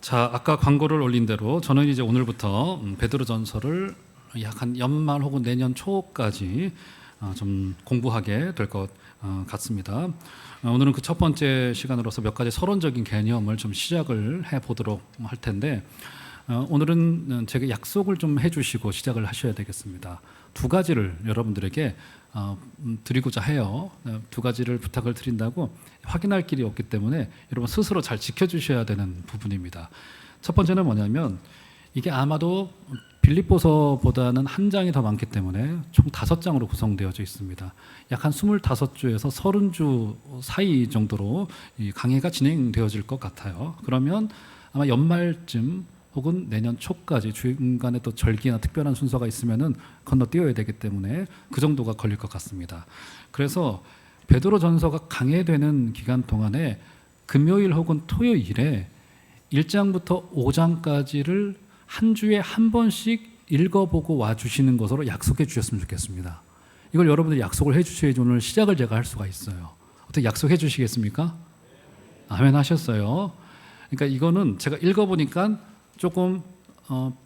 자, 아까 광고를 올린 대로 저는 이제 오늘부터 베드로전서를 약 한 연말 혹은 내년 초까지 좀 공부하게 될 것 같습니다. 오늘은 그 첫 번째 시간으로서 몇 가지 서론적인 개념을 좀 시작을 해 보도록 할 텐데, 오늘은 제가 약속을 좀 해주시고 시작을 하셔야 되겠습니다. 두 가지를 여러분들에게 드리고자 해요. 두 가지를 부탁을 드린다고 확인할 길이 없기 때문에 여러분 스스로 잘 지켜주셔야 되는 부분입니다. 첫 번째는 뭐냐면, 이게 아마도 빌립보서보다는 한 장이 더 많기 때문에 총 5장으로 구성되어 있습니다. 약 한 25주에서 30주 사이 정도로 이 강해가 진행되어질 것 같아요. 그러면 아마 연말쯤 혹은 내년 초까지 중간에 또 절기나 특별한 순서가 있으면은 건너뛰어야 되기 때문에 그 정도가 걸릴 것 같습니다. 그래서 베드로전서가 강해되는 기간 동안에 금요일 혹은 토요일에 1장부터 5장까지를 한 주에 한 번씩 읽어보고 와주시는 것으로 약속해 주셨으면 좋겠습니다. 이걸 여러분들이 약속을 해주셔야지 오늘 시작을 제가 할 수가 있어요. 어떻게 약속해 주시겠습니까? 아멘 하셨어요. 그러니까 이거는 제가 읽어보니까 조금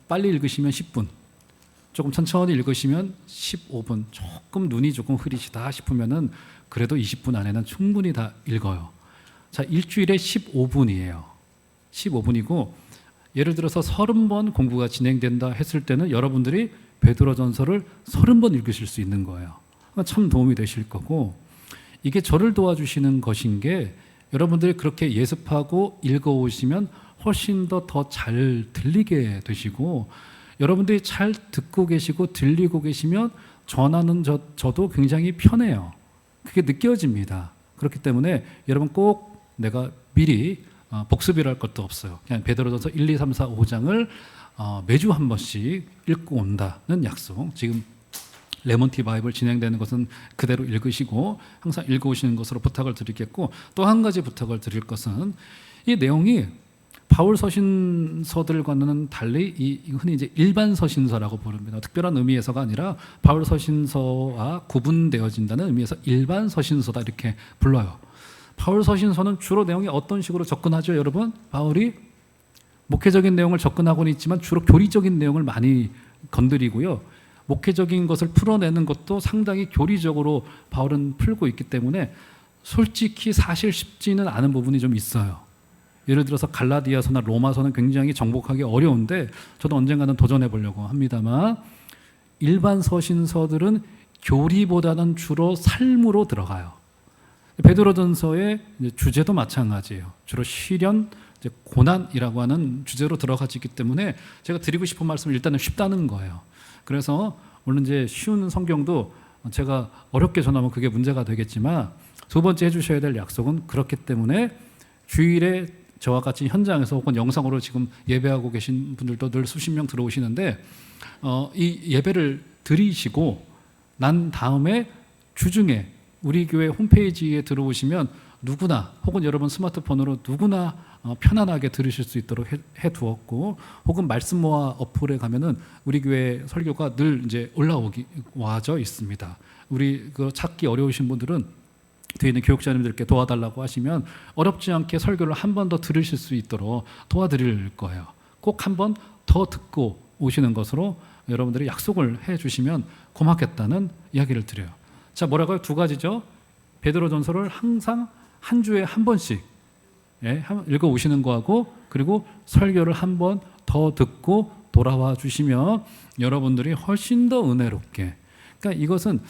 빨리 읽으시면 10분, 조금 천천히 읽으시면 15분, 조금 눈이 조금 흐리시다 싶으면은 그래도 20분 안에는 충분히 다 읽어요. 자, 일주일에 15분이에요. 15분이고 예를 들어서 30번 공부가 진행된다 했을 때는 여러분들이 베드로전서를 30번 읽으실 수 있는 거예요. 참 도움이 되실 거고, 이게 저를 도와주시는 것인 게 여러분들이 그렇게 예습하고 읽어오시면 훨씬 더 잘 들리게 되시고, 여러분들이 잘 듣고 계시고 들리고 계시면 전하는 저도 굉장히 편해요. 그게 느껴집니다. 그렇기 때문에 여러분 꼭 내가 미리 복습이랄 것도 없어요. 그냥 베드로전서 1, 2, 3, 4, 5장을 매주 한 번씩 읽고 온다는 약속. 지금 레몬티 바이블 진행되는 것은 그대로 읽으시고 항상 읽어오시는 것으로 부탁을 드리겠고, 또 한 가지 부탁을 드릴 것은 이 내용이 바울 서신서들과는 달리 흔히 이제 일반 서신서라고 부릅니다. 특별한 의미에서가 아니라 바울 서신서와 구분되어진다는 의미에서 일반 서신서다 이렇게 불러요. 바울 서신서는 주로 내용이 어떤 식으로 접근하죠, 여러분? 바울이 목회적인 내용을 접근하고는 있지만 주로 교리적인 내용을 많이 건드리고요. 목회적인 것을 풀어내는 것도 상당히 교리적으로 바울은 풀고 있기 때문에 솔직히 사실 쉽지는 않은 부분이 좀 있어요. 예를 들어서 갈라디아서나 로마서는 굉장히 정복하기 어려운데 저도 언젠가는 도전해 보려고 합니다만, 일반 서신서들은 교리보다는 주로 삶으로 들어가요. 베드로전서의 주제도 마찬가지예요. 주로 시련, 고난이라고 하는 주제로 들어가지기 때문에 제가 드리고 싶은 말씀은 일단은 쉽다는 거예요. 그래서 물론 이제 쉬운 성경도 제가 어렵게 전하면 그게 문제가 되겠지만, 두 번째 해주셔야 될 약속은 그렇기 때문에 주일에 저와 같이 현장에서 혹은 영상으로 지금 예배하고 계신 분들도 늘 수십 명 들어오시는데, 이 예배를 드리시고 난 다음에 주중에 우리 교회 홈페이지에 들어오시면 누구나 혹은 여러분 스마트폰으로 누구나 편안하게 들으실 수 있도록 해두었고, 혹은 말씀 모아 어플에 가면은 우리 교회 설교가 늘 이제 와져 있습니다. 우리 그 찾기 어려우신 분들은 뒤에 있는 교육자님들께 도와달라고 하시면 어렵지 않게 설교를 한 번 더 들으실 수 있도록 도와드릴 거예요. 꼭 한 번 더 듣고 오시는 것으로 여러분들이 약속을 해 주시면 고맙겠다는 이야기를 드려요. 자, 뭐라고요? 두 가지죠. 베드로전서를 항상 한 주에 한 번씩 읽어 오시는 거하고, 그리고 설교를 한 번 더 듣고 돌아와 주시면 여러분들이 훨씬 더 은혜롭게. 그러니까 이것은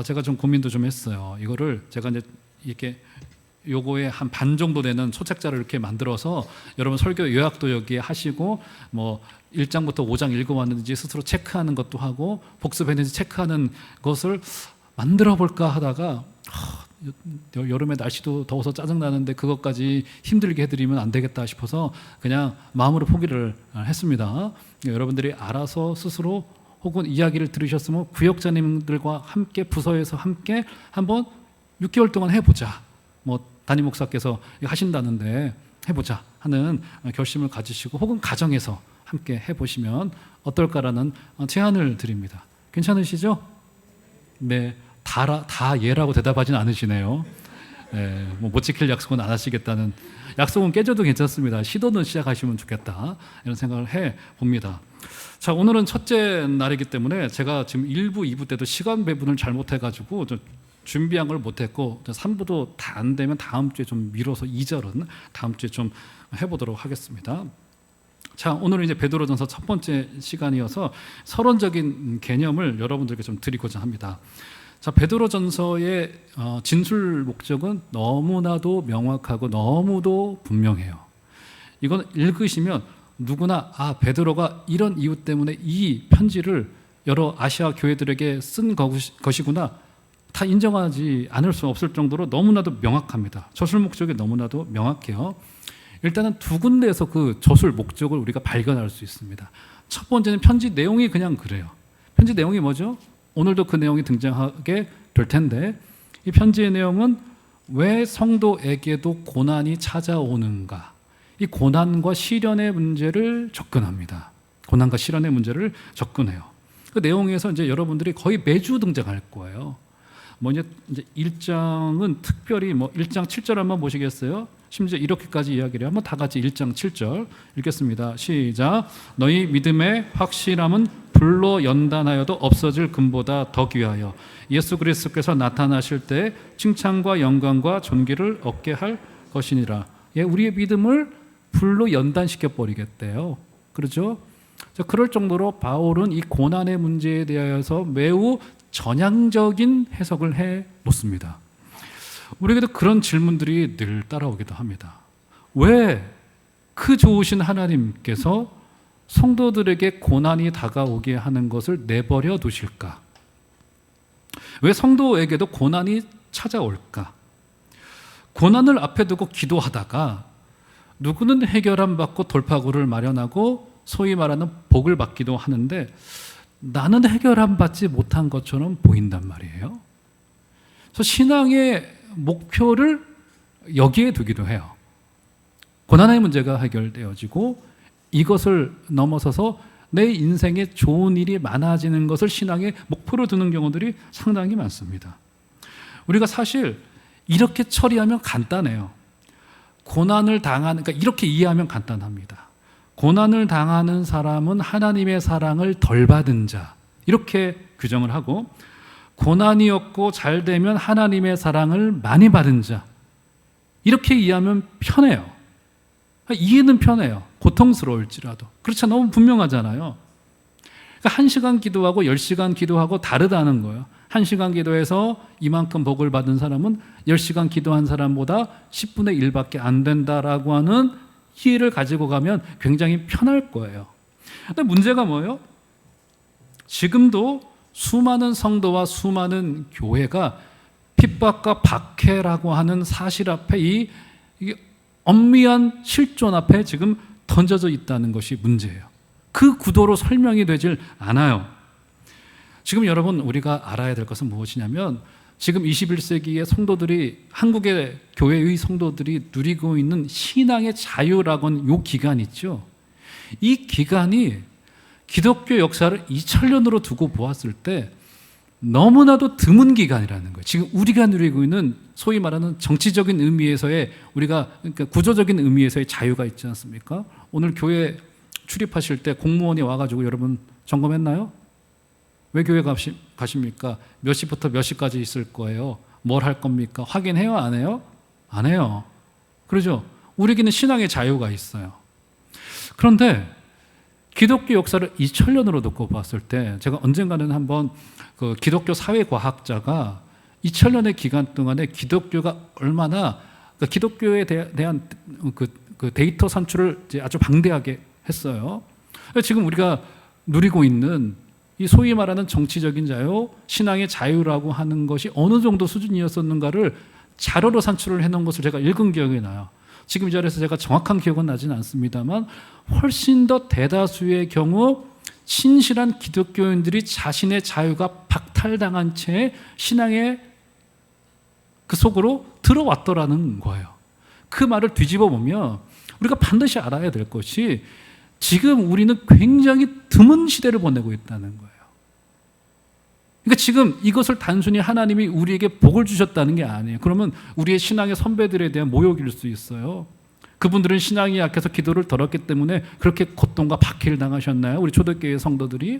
제가 좀 고민도 좀 했어요. 이거를 제가 이제 이렇게 요거에 한 반 정도 되는 소책자를 이렇게 만들어서 여러분 설교 요약도 여기에 하시고, 뭐 1장부터 5장 읽어왔는지 스스로 체크하는 것도 하고 복습했는지 체크하는 것을 만들어 볼까 하다가 여름에 날씨도 더워서 짜증나는데 그것까지 힘들게 해드리면 안 되겠다 싶어서 그냥 마음으로 포기를 했습니다. 여러분들이 알아서 스스로 혹은 이야기를 들으셨으면 구역자님들과 함께 부서에서 함께 한번 6개월 동안 해보자. 뭐 담임 목사께서 하신다는데 해보자 하는 결심을 가지시고, 혹은 가정에서 함께 해보시면 어떨까라는 제안을 드립니다. 괜찮으시죠? 네, 다 예라고 대답하진 않으시네요. 못 지킬 약속은 안 하시겠다는, 약속은 깨져도 괜찮습니다. 시도는 시작하시면 좋겠다, 이런 생각을 해 봅니다. 자, 오늘은 첫째 날이기 때문에 제가 지금 1부, 2부 때도 시간 배분을 잘못해가지고 좀 준비한 걸 못했고, 3부도 다 안 되면 다음 주에 좀 미뤄서 2절은 다음 주에 좀 해보도록 하겠습니다. 자, 오늘은 이제 베드로전서 첫 번째 시간이어서 서론적인 개념을 여러분들께 좀 드리고자 합니다. 자, 베드로전서의 진술 목적은 너무나도 명확하고 너무도 분명해요. 이건 읽으시면 누구나 베드로가 이런 이유 때문에 이 편지를 여러 아시아 교회들에게 쓴 것이구나, 다 인정하지 않을 수 없을 정도로 너무나도 명확합니다. 저술 목적이 너무나도 명확해요. 일단은 두 군데에서 그 저술 목적을 우리가 발견할 수 있습니다. 첫 번째는 편지 내용이 그냥 그래요. 편지 내용이 뭐죠? 오늘도 그 내용이 등장하게 될 텐데, 이 편지의 내용은 왜 성도에게도 고난이 찾아오는가, 이 고난과 시련의 문제를 접근합니다. 고난과 시련의 문제를 접근해요. 그 내용에서 이제 여러분들이 거의 매주 등장할 거예요. 이제 1장은 특별히 1장 7절 한번 보시겠어요? 심지어 이렇게까지 이야기를 한번 다 같이 1장 7절 읽겠습니다. 시작. 너희 믿음의 확실함은 불로 연단하여도 없어질 금보다 더 귀하여 예수 그리스도께서 나타나실 때 칭찬과 영광과 존귀를 얻게 할 것이니라. 우리의 믿음을 불로 연단시켜 버리겠대요. 그렇죠? 그럴 정도로 바울은 이 고난의 문제에 대해서 매우 전향적인 해석을 해 놓습니다. 우리에게도 그런 질문들이 늘 따라오기도 합니다. 왜 그 좋으신 하나님께서 성도들에게 고난이 다가오게 하는 것을 내버려 두실까? 왜 성도에게도 고난이 찾아올까? 고난을 앞에 두고 기도하다가 누구는 해결함 받고 돌파구를 마련하고 소위 말하는 복을 받기도 하는데, 나는 해결함 받지 못한 것처럼 보인단 말이에요. 그래서 신앙의 목표를 여기에 두기도 해요. 고난의 문제가 해결되어지고 이것을 넘어서서 내 인생에 좋은 일이 많아지는 것을 신앙의 목표로 두는 경우들이 상당히 많습니다. 우리가 사실 이렇게 처리하면 간단해요. 고난을 당하는, 그러니까 이렇게 이해하면 간단합니다. 고난을 당하는 사람은 하나님의 사랑을 덜 받은 자, 이렇게 규정을 하고, 고난이 없고 잘 되면 하나님의 사랑을 많이 받은 자, 이렇게 이해하면 편해요. 이해는 편해요. 고통스러울지라도. 그렇죠. 너무 분명하잖아요. 그러니까 1시간 기도하고 10시간 기도하고 다르다는 거예요. 1시간 기도해서 이만큼 복을 받은 사람은 10시간 기도한 사람보다 10분의 1밖에 안 된다라고 하는 이해를 가지고 가면 굉장히 편할 거예요. 근데 문제가 뭐예요? 지금도 수많은 성도와 수많은 교회가 핍박과 박해라고 하는 사실 앞에 이게 엄미한 실존 앞에 지금 던져져 있다는 것이 문제예요. 그 구도로 설명이 되질 않아요. 지금 여러분, 우리가 알아야 될 것은 무엇이냐면, 지금 21세기의 성도들이, 한국의 교회의 성도들이 누리고 있는 신앙의 자유라고 하는 이 기간 있죠. 이 기간이 기독교 역사를 2000년으로 두고 보았을 때 너무나도 드문 기간이라는 거예요. 지금 우리가 누리고 있는 소위 말하는 정치적인 의미에서의, 우리가 그러니까 구조적인 의미에서의 자유가 있지 않습니까? 오늘 교회 출입하실 때 공무원이 와가지고 여러분 점검했나요? 왜 교회 가십니까? 몇 시부터 몇 시까지 있을 거예요? 뭘 할 겁니까? 확인해요? 안 해요? 안 해요. 그러죠? 우리에게는 신앙의 자유가 있어요. 그런데 기독교 역사를 2000년으로 놓고 봤을 때, 제가 언젠가는 한번 그 기독교 사회과학자가 2000년의 기간 동안에 기독교가 얼마나, 그러니까 기독교에 대한 그 데이터 산출을 이제 아주 방대하게 했어요. 지금 우리가 누리고 있는 이 소위 말하는 정치적인 자유, 신앙의 자유라고 하는 것이 어느 정도 수준이었었는가를 자료로 산출을 해놓은 것을 제가 읽은 기억이 나요. 지금 이 자리에서 제가 정확한 기억은 나지는 않습니다만, 훨씬 더 대다수의 경우 신실한 기독교인들이 자신의 자유가 박탈당한 채 신앙의 그 속으로 들어왔더라는 거예요. 그 말을 뒤집어 보면 우리가 반드시 알아야 될 것이, 지금 우리는 굉장히 드문 시대를 보내고 있다는 거예요. 그러니까 지금 이것을 단순히 하나님이 우리에게 복을 주셨다는 게 아니에요. 그러면 우리의 신앙의 선배들에 대한 모욕일 수 있어요. 그분들은 신앙이 약해서 기도를 덜었기 때문에 그렇게 고통과 박해를 당하셨나요? 우리 초대교회 성도들이?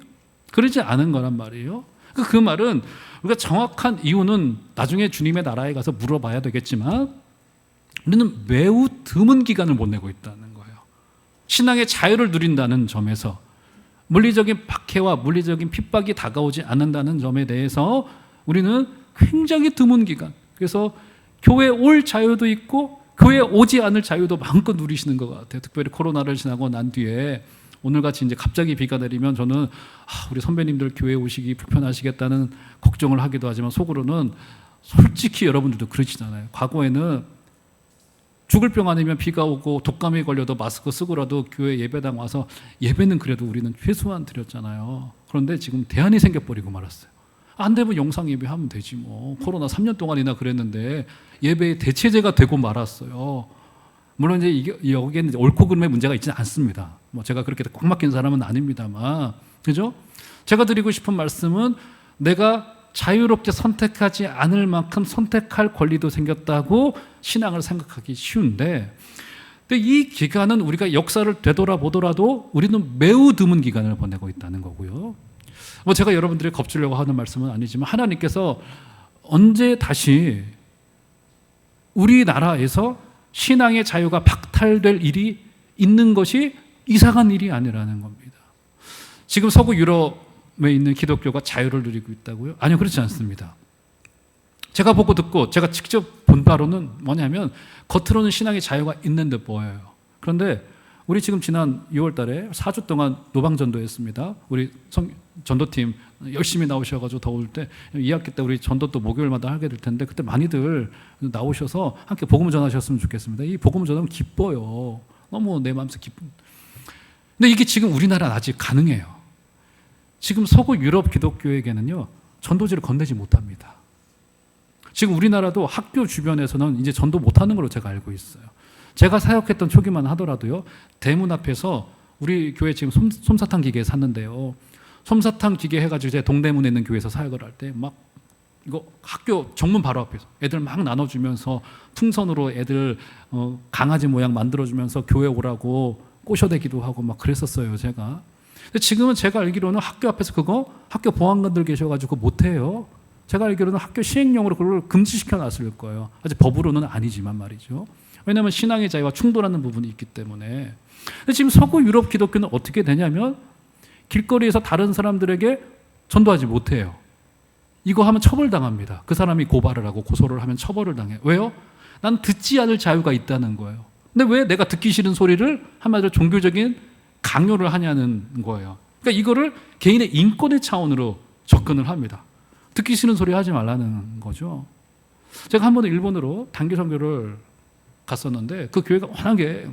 그러지 않은 거란 말이에요. 그 말은 우리가 정확한 이유는 나중에 주님의 나라에 가서 물어봐야 되겠지만 우리는 매우 드문 기간을 보내고 있다는 거예요. 신앙의 자유를 누린다는 점에서 물리적인 박해와 물리적인 핍박이 다가오지 않는다는 점에 대해서 우리는 굉장히 드문 기간, 그래서 교회에 올 자유도 있고 교회에 오지 않을 자유도 마음껏 누리시는 것 같아요. 특별히 코로나를 지나고 난 뒤에 오늘같이 이제 갑자기 비가 내리면 저는 우리 선배님들 교회에 오시기 불편하시겠다는 걱정을 하기도 하지만 속으로는 솔직히 여러분들도 그러시잖아요. 과거에는 죽을 병 아니면 비가 오고 독감에 걸려도 마스크 쓰고라도 교회 예배당 와서 예배는 그래도 우리는 최소한 드렸잖아요. 그런데 지금 대안이 생겨버리고 말았어요. 안 되면 영상 예배하면 되지 뭐. 코로나 3년 동안이나 그랬는데 예배의 대체제가 되고 말았어요. 물론 이제 여기에는 옳고 그름의 문제가 있지는 않습니다. 뭐 제가 그렇게 꽉 막힌 사람은 아닙니다만, 그죠? 제가 드리고 싶은 말씀은 내가 자유롭게 선택하지 않을 만큼 선택할 권리도 생겼다고 신앙을 생각하기 쉬운데, 근데 이 기간은 우리가 역사를 되돌아보더라도 우리는 매우 드문 기간을 보내고 있다는 거고요. 뭐 제가 여러분들이 겁주려고 하는 말씀은 아니지만 하나님께서 언제 다시 우리나라에서 신앙의 자유가 박탈될 일이 있는 것이 이상한 일이 아니라는 겁니다. 지금 서구 유럽에 있는 기독교가 자유를 누리고 있다고요? 아니요, 그렇지 않습니다. 제가 보고 듣고 제가 직접 본 바로는 뭐냐면 겉으로는 신앙의 자유가 있는 듯 보여요. 그런데 우리 지금 지난 6월 달에 4주 동안 노방전도했습니다. 우리 전도팀 열심히 나오셔가지고 더울 때 2학기 때 우리 전도도 목요일마다 하게 될 텐데 그때 많이들 나오셔서 함께 복음 전하셨으면 좋겠습니다. 이 복음 전하면 기뻐요. 너무 내 마음속 기쁨. 근데 이게 지금 우리나라는 아직 가능해요. 지금 서구 유럽 기독교에게는요, 전도지를 건네지 못합니다. 지금 우리나라도 학교 주변에서는 이제 전도 못하는 걸로 제가 알고 있어요. 제가 사역했던 초기만 하더라도요, 대문 앞에서 우리 교회 지금 솜사탕 기계 샀는데요, 솜사탕 기계 해가지고 제 동대문에 있는 교회에서 사역을 할 때 막 이거 학교 정문 바로 앞에서 애들 막 나눠주면서 풍선으로 애들 강아지 모양 만들어주면서 교회 오라고 꼬셔대기도 하고 막 그랬었어요, 제가. 근데 지금은 제가 알기로는 학교 앞에서 그거 학교 보안관들 계셔가지고 못해요. 제가 알기로는 학교 시행령으로 그걸 금지시켜 놨을 거예요. 아직 법으로는 아니지만 말이죠. 왜냐하면 신앙의 자유와 충돌하는 부분이 있기 때문에. 근데 지금 서구 유럽 기독교는 어떻게 되냐면 길거리에서 다른 사람들에게 전도하지 못해요. 이거 하면 처벌당합니다. 그 사람이 고발을 하고 고소를 하면 처벌을 당해요. 왜요? 난 듣지 않을 자유가 있다는 거예요. 근데 왜 내가 듣기 싫은 소리를 한마디로 종교적인 강요를 하냐는 거예요. 그러니까 이거를 개인의 인권의 차원으로 접근을 합니다. 듣기 싫은 소리 하지 말라는 거죠. 제가 한 번은 일본으로 단기 선교를 갔었는데 그 교회가 워낙에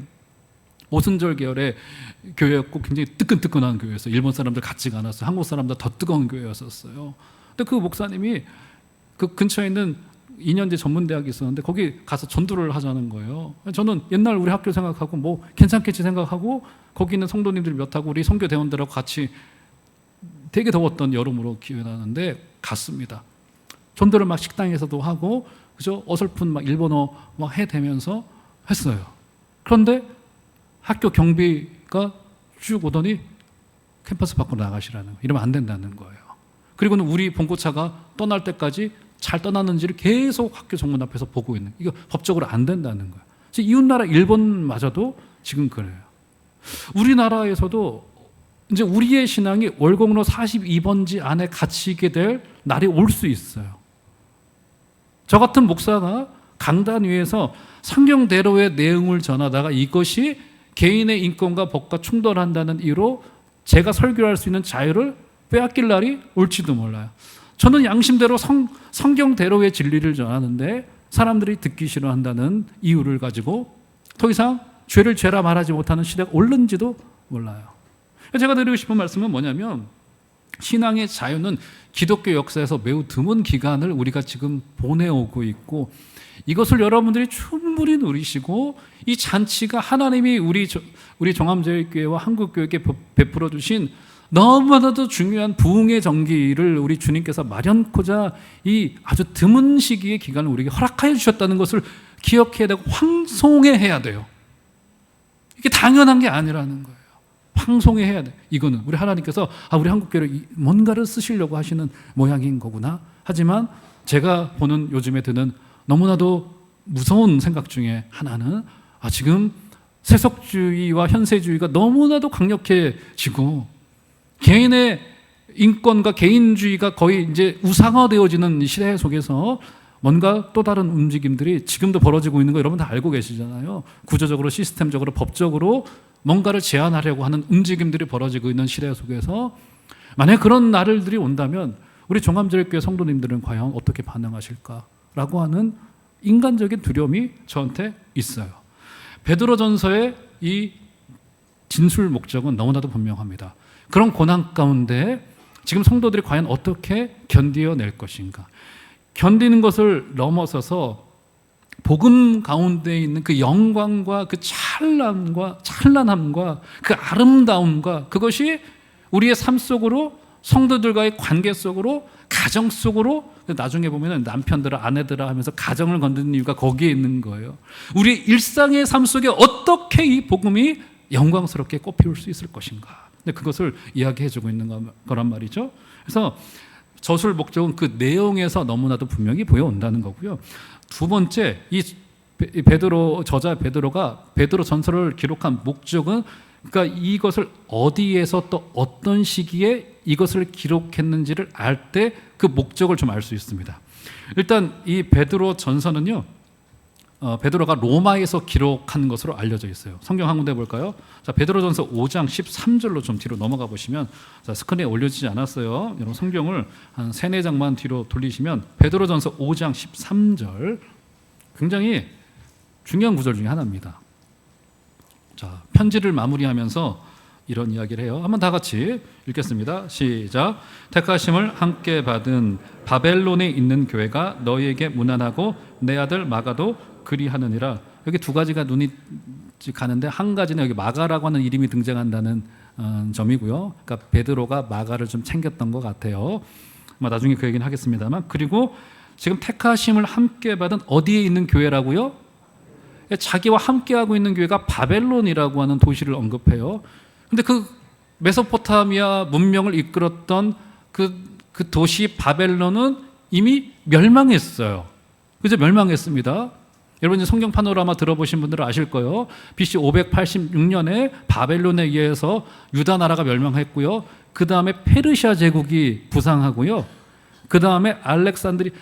오순절 계열의 교회였고 굉장히 뜨끈뜨끈한 교회였어요. 일본 사람들 같지가 않았어요. 한국 사람들 더 뜨거운 교회였었어요. 근데 그 목사님이 그 근처에 있는 2년제 전문대학이 있었는데 거기 가서 전도를 하자는 거예요. 저는 옛날 우리 학교 생각하고 뭐 괜찮겠지 생각하고 거기 있는 성도님들 몇 하고 우리 선교 대원들하고 같이 되게 더웠던 여름으로 기억나는데 갔습니다. 전도를 막 식당에서도 하고 그죠? 어설픈 막 일본어 막 해대면서 했어요. 그런데 학교 경비가 쭉 오더니 캠퍼스 밖으로 나가시라는 거예요. 이러면 안 된다는 거예요. 그리고는 우리 봉고차가 떠날 때까지 잘 떠났는지를 계속 학교 정문 앞에서 보고 있는, 이거 법적으로 안 된다는 거예요. 이웃나라 일본마저도 지금 그래요. 우리나라에서도 이제 우리의 신앙이 월곡로 42번지 안에 갇히게 될 날이 올 수 있어요. 저 같은 목사가 강단 위에서 성경대로의 내용을 전하다가 이것이 개인의 인권과 법과 충돌한다는 이유로 제가 설교할 수 있는 자유를 빼앗길 날이 올지도 몰라요. 저는 양심대로 성경대로의 진리를 전하는데 사람들이 듣기 싫어한다는 이유를 가지고 더 이상 죄를 죄라 말하지 못하는 시대가 올는지도 몰라요. 제가 드리고 싶은 말씀은 뭐냐면 신앙의 자유는 기독교 역사에서 매우 드문 기간을 우리가 지금 보내오고 있고 이것을 여러분들이 충분히 누리시고 이 잔치가 하나님이 우리 종암제일교회와 한국교회에게 베풀어 주신 너무나도 중요한 부흥의 전기를 우리 주님께서 마련코자 이 아주 드문 시기의 기간을 우리에게 허락하여 주셨다는 것을 기억해야 되고 황송해야 돼요. 이게 당연한 게 아니라는 거예요. 황송해야 돼. 이거는 우리 하나님께서 우리 한국교회를 뭔가를 쓰시려고 하시는 모양인 거구나. 하지만 제가 보는 요즘에 드는 너무나도 무서운 생각 중에 하나는 지금 세속주의와 현세주의가 너무나도 강력해지고 개인의 인권과 개인주의가 거의 이제 우상화되어지는 시대 속에서 뭔가 또 다른 움직임들이 지금도 벌어지고 있는 거 여러분 다 알고 계시잖아요. 구조적으로 시스템적으로 법적으로 뭔가를 제한하려고 하는 움직임들이 벌어지고 있는 시대 속에서 만약 그런 날들이 온다면 우리 종합제일교회 성도님들은 과연 어떻게 반응하실까라고 하는 인간적인 두려움이 저한테 있어요. 베드로전서의 이 진술 목적은 너무나도 분명합니다. 그런 고난 가운데 지금 성도들이 과연 어떻게 견디어낼 것인가. 견디는 것을 넘어서서 복음 가운데 있는 그 영광과 그 찬란함과 그 아름다움과 그것이 우리의 삶 속으로 성도들과의 관계 속으로 가정 속으로 나중에 보면 남편들아 아내들아 하면서 가정을 건드는 이유가 거기에 있는 거예요. 우리 일상의 삶 속에 어떻게 이 복음이 영광스럽게 꽃피울 수 있을 것인가. 근데 그것을 이야기해주고 있는 거란 말이죠. 그래서 저술 목적은 그 내용에서 너무나도 분명히 보여온다는 거고요. 두 번째, 이 베드로 저자 베드로가 베드로 전서를 기록한 목적은 그러니까 이것을 어디에서 또 어떤 시기에 이것을 기록했는지를 알 때 그 목적을 좀 알 수 있습니다. 일단 이 베드로 전서는요, 베드로가 로마에서 기록한 것으로 알려져 있어요. 성경 한 군데 볼까요? 자, 베드로전서 5장 13절로 좀 뒤로 넘어가 보시면, 자, 스크린에 올려지지 않았어요. 여러분 성경을 한 3-4장만 뒤로 돌리시면 베드로전서 5장 13절 굉장히 중요한 구절 중에 하나입니다. 자, 편지를 마무리하면서 이런 이야기를 해요. 한번 다 같이 읽겠습니다. 시작. 택하심을 함께 받은 바벨론에 있는 교회가 너희에게 문안하고 내 아들 마가도 그리하느니라. 여기 두 가지가 눈이 가는데 한 가지는 여기 마가라고 하는 이름이 등장한다는 점이고요. 그러니까 베드로가 마가를 좀 챙겼던 것 같아요. 나중에 그 얘기는 하겠습니다만. 그리고 지금 택하심을 함께 받은 어디에 있는 교회라고요? 자기와 함께하고 있는 교회가 바벨론이라고 하는 도시를 언급해요. 근데 그 메소포타미아 문명을 이끌었던 그 도시 바벨론은 이미 멸망했어요. 그죠? 멸망했습니다. 여러분 성경 파노라마 들어보신 분들은 아실 거예요. BC 586년에 바벨론에 의해서 유다 나라가 멸망했고요. 그 다음에 페르시아 제국이 부상하고요. 그 다음에 알렉산드리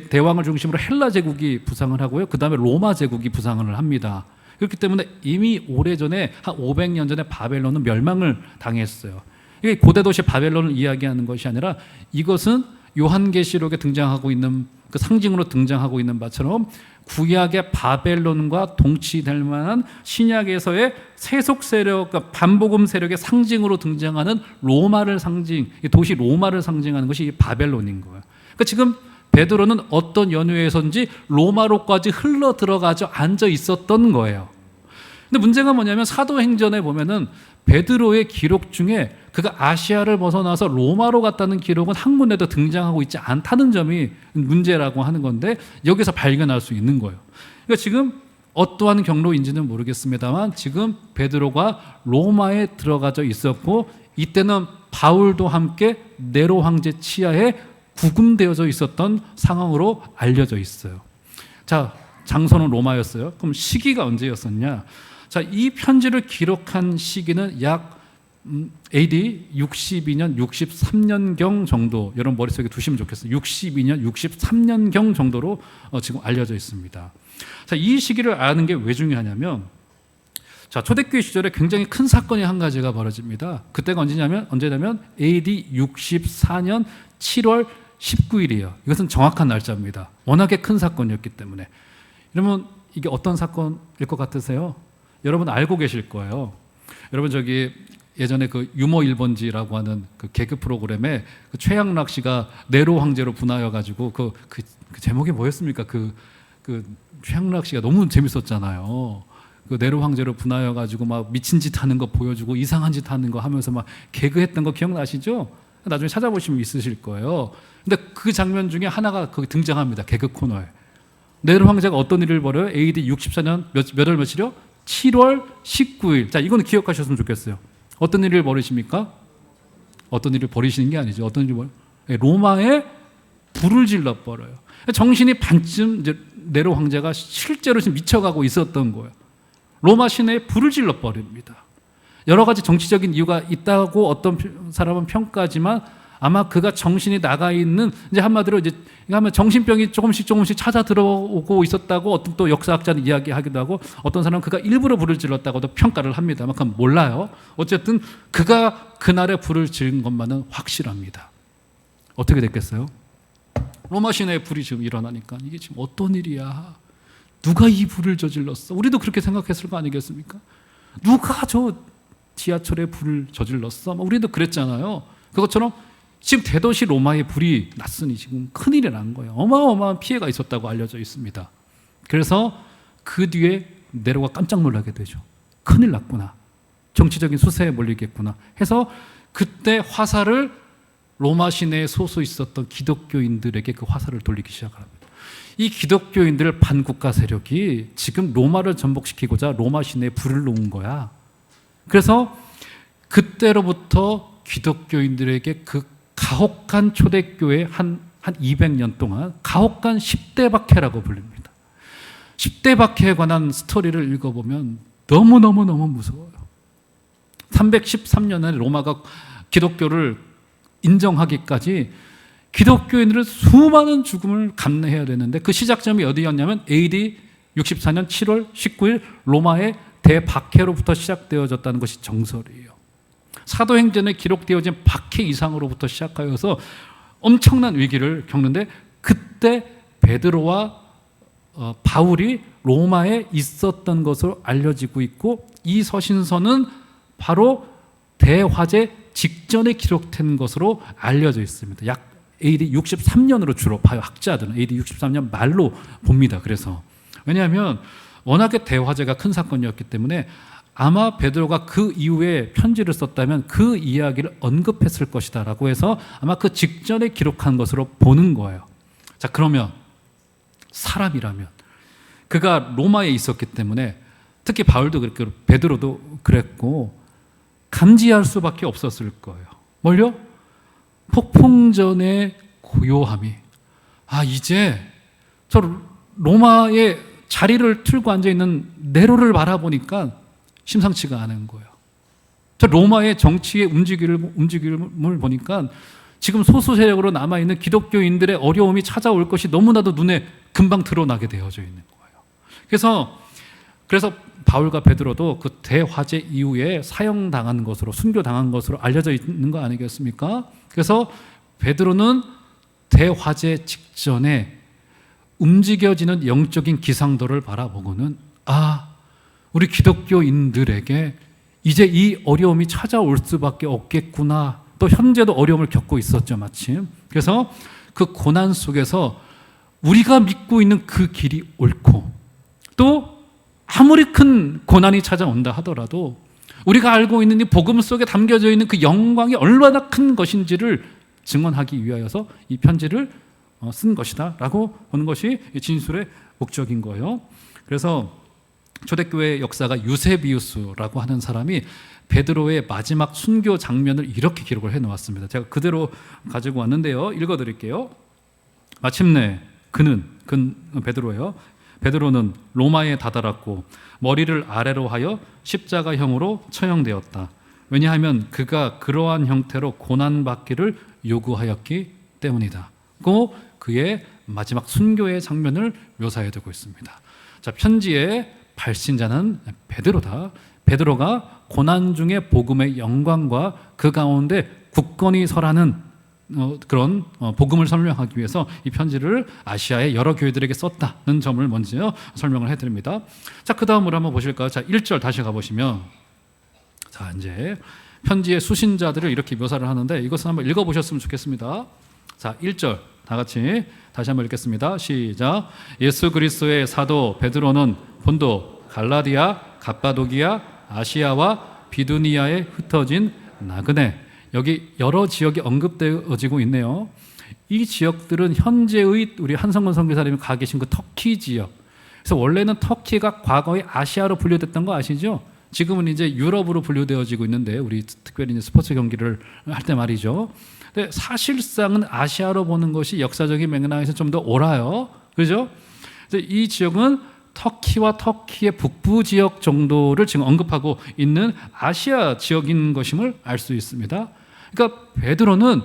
대왕을 중심으로 헬라 제국이 부상을 하고요. 그 다음에 로마 제국이 부상을 합니다. 그렇기 때문에 이미 오래전에 한 500년 전에 바벨론은 멸망을 당했어요. 이게 고대 도시 바벨론을 이야기하는 것이 아니라 이것은 요한계시록에 등장하고 있는 그 상징으로 등장하고 있는 바처럼 구약의 바벨론과 동치될 만한 신약에서의 세속 세력, 그러니까 반복음 세력의 상징으로 등장하는 로마를 도시 로마를 상징하는 것이 바벨론인 거예요. 그러니까 지금 베드로는 어떤 연유에서인지 로마로까지 흘러 들어가져 앉아 있었던 거예요. 근데 문제가 뭐냐면 사도행전에 보면은 베드로의 기록 중에 그가 아시아를 벗어나서 로마로 갔다는 기록은 한 군데도 등장하고 있지 않다는 점이 문제라고 하는 건데 여기서 발견할 수 있는 거예요. 그러니까 지금 어떠한 경로인지는 모르겠습니다만 지금 베드로가 로마에 들어가져 있었고 이때는 바울도 함께 네로 황제 치하에 구금되어져 있었던 상황으로 알려져 있어요. 자, 장소는 로마였어요. 그럼 시기가 언제였었냐? 자, 이 편지를 기록한 시기는 약 AD 62년, 63년경 정도, 여러분 머릿속에 두시면 좋겠어요. 62년, 63년경 정도로 지금 알려져 있습니다. 자, 이 시기를 아는 게 왜 중요하냐면, 자, 초대교회 시절에 굉장히 큰 사건이 한 가지가 벌어집니다. 그때가 언제냐면 AD 64년 7월 19일이에요. 이것은 정확한 날짜입니다. 워낙에 큰 사건이었기 때문에. 여러분, 이게 어떤 사건일 것 같으세요? 여러분 알고 계실 거예요. 여러분 저기 예전에 그 유머 1번지라고 하는 그 개그 프로그램에 그 최양락 씨가 네로 황제로 분하여 가지고 그 제목이 뭐였습니까? 그 최양락 씨가 너무 재밌었잖아요. 그 네로 황제로 분하여 가지고 막 미친 짓 하는 거 보여주고 이상한 짓 하는 거 하면서 막 개그했던 거 기억나시죠? 나중에 찾아보시면 있으실 거예요. 근데 그 장면 중에 하나가 거기 등장합니다. 개그 코너에. 네로 황제가 어떤 일을 벌여요? AD 64년 몇 월 며칠이요? 7월 19일. 자, 이거는 기억하셨으면 좋겠어요. 어떤 일을 벌이십니까? 어떤 일을 벌이시는 게 아니죠. 어떤 일을 로마에 불을 질러 버려요. 정신이 반쯤 이제 네로 황제가 실제로 지금 미쳐가고 있었던 거예요. 로마 시내에 불을 질러 버립니다. 여러 가지 정치적인 이유가 있다고 어떤 사람은 평가하지만 아마 그가 정신이 나가 있는, 이제 한마디로 이제 하면 정신병이 조금씩 찾아 들어오고 있었다고 어떤 또 역사학자는 이야기하기도 하고, 어떤 사람은 그가 일부러 불을 질렀다고도 평가를 합니다만 그건 몰라요. 어쨌든 그가 그날에 불을 지른 것만은 확실합니다. 어떻게 됐겠어요? 로마 시내에 불이 지금 일어나니까 이게 지금 어떤 일이야? 누가 이 불을 저질렀어? 우리도 그렇게 생각했을 거 아니겠습니까? 누가 저 지하철에 불을 저질렀어? 우리도 그랬잖아요. 그것처럼 지금 대도시 로마에 불이 났으니 지금 큰일이 난 거예요. 어마어마한 피해가 있었다고 알려져 있습니다. 그래서 그 뒤에 네로가 깜짝 놀라게 되죠. 큰일 났구나. 정치적인 수세에 몰리겠구나 해서 그때 화살을 로마 시내에 소수 있었던 기독교인들에게 그 화살을 돌리기 시작합니다. 이 기독교인들 반국가 세력이 지금 로마를 전복시키고자 로마 시내에 불을 놓은 거야. 그래서 그때로부터 기독교인들에게 그 가혹한 초대교회 한 200년 동안 가혹한 10대 박해라고 불립니다. 10대 박해에 관한 스토리를 읽어보면 너무너무 무서워요. 313년에 로마가 기독교를 인정하기까지 기독교인들은 수많은 죽음을 감내해야 되는데 그 시작점이 어디였냐면 AD 64년 7월 19일 로마의 대박해로부터 시작되어졌다는 것이 정설이에요. 사도행전에 기록되어진 박해 이상으로부터 시작하여서 엄청난 위기를 겪는데 그때 베드로와 바울이 로마에 있었던 것으로 알려지고 있고, 이 서신서는 바로 대화재 직전에 기록된 것으로 알려져 있습니다. 약 AD 63년으로 주로 봐요. 학자들은 AD 63년 말로 봅니다. 그래서 왜냐하면 워낙에 대화재가 큰 사건이었기 때문에 아마 베드로가 그 이후에 편지를 썼다면 그 이야기를 언급했을 것이다 라고 해서 아마 그 직전에 기록한 것으로 보는 거예요. 자, 그러면 사람이라면 그가 로마에 있었기 때문에 특히 바울도 그랬고 베드로도 그랬고 감지할 수밖에 없었을 거예요. 뭘요? 폭풍전의 고요함이, 이제 저 로마의 자리를 틀고 앉아있는 네로를 바라보니까 심상치가 않은 거예요. 저 로마의 정치의 움직임을 보니까 지금 소수 세력으로 남아있는 기독교인들의 어려움이 찾아올 것이 너무나도 눈에 금방 드러나게 되어져 있는 거예요. 그래서 바울과 베드로도 그 대화재 이후에 사형당한 것으로, 순교당한 것으로 알려져 있는 거 아니겠습니까? 그래서 베드로는 대화재 직전에 움직여지는 영적인 기상도를 바라보고는 우리 기독교인들에게 이제 이 어려움이 찾아올 수밖에 없겠구나. 또 현재도 어려움을 겪고 있었죠, 마침. 그래서 그 고난 속에서 우리가 믿고 있는 그 길이 옳고, 또 아무리 큰 고난이 찾아온다 하더라도 우리가 알고 있는 이 복음 속에 담겨져 있는 그 영광이 얼마나 큰 것인지를 증언하기 위하여서 이 편지를 쓴 것이다 라고 보는 것이 진술의 목적인 거예요. 그래서 초대교회의 역사가 유세비우스라고 하는 사람이 베드로의 마지막 순교 장면을 이렇게 기록을 해놓았습니다. 제가 그대로 가지고 왔는데요. 읽어드릴게요. 마침내 그는 베드로예요. 베드로는 로마에 다다랐고 머리를 아래로 하여 십자가형으로 처형되었다. 왜냐하면 그가 그러한 형태로 고난받기를 요구하였기 때문이다. 고 그의 마지막 순교의 장면을 묘사해두고 있습니다. 자, 편지의 발신자는 베드로다. 베드로가 고난 중에 복음의 영광과 그 가운데 굳건히 서라는 그런 복음을 설명하기 위해서 이 편지를 아시아의 여러 교회들에게 썼다는 점을 먼저 설명을 해드립니다. 자, 그 다음으로 한번 보실까요? 자, 1절 다시 가보시면, 자, 이제 편지의 수신자들을 이렇게 묘사를 하는데 이것을 한번 읽어보셨으면 좋겠습니다. 자, 1절 다 같이 다시 한번 읽겠습니다. 시작. 예수 그리스도의 사도 베드로는 본도 갈라디아, 갑바도기아, 아시아와 비두니아에 흩어진 나그네. 여기 여러 지역이 언급되어지고 있네요. 이 지역들은 현재의 우리 한성근 선교사님이 가 계신 그 터키 지역. 그래서 원래는 터키가 과거에 아시아로 분류됐던 거 아시죠? 지금은 이제 유럽으로 분류되어지고 있는데 우리 특별히 이제 스포츠 경기를 할 때 말이죠. 근데 사실상은 아시아로 보는 것이 역사적인 맥락에서 좀 더 옳아요. 그죠? 그래서 이 지역은 터키와 터키의 북부 지역 정도를 지금 언급하고 있는 아시아 지역인 것임을 알 수 있습니다. 그러니까 베드로는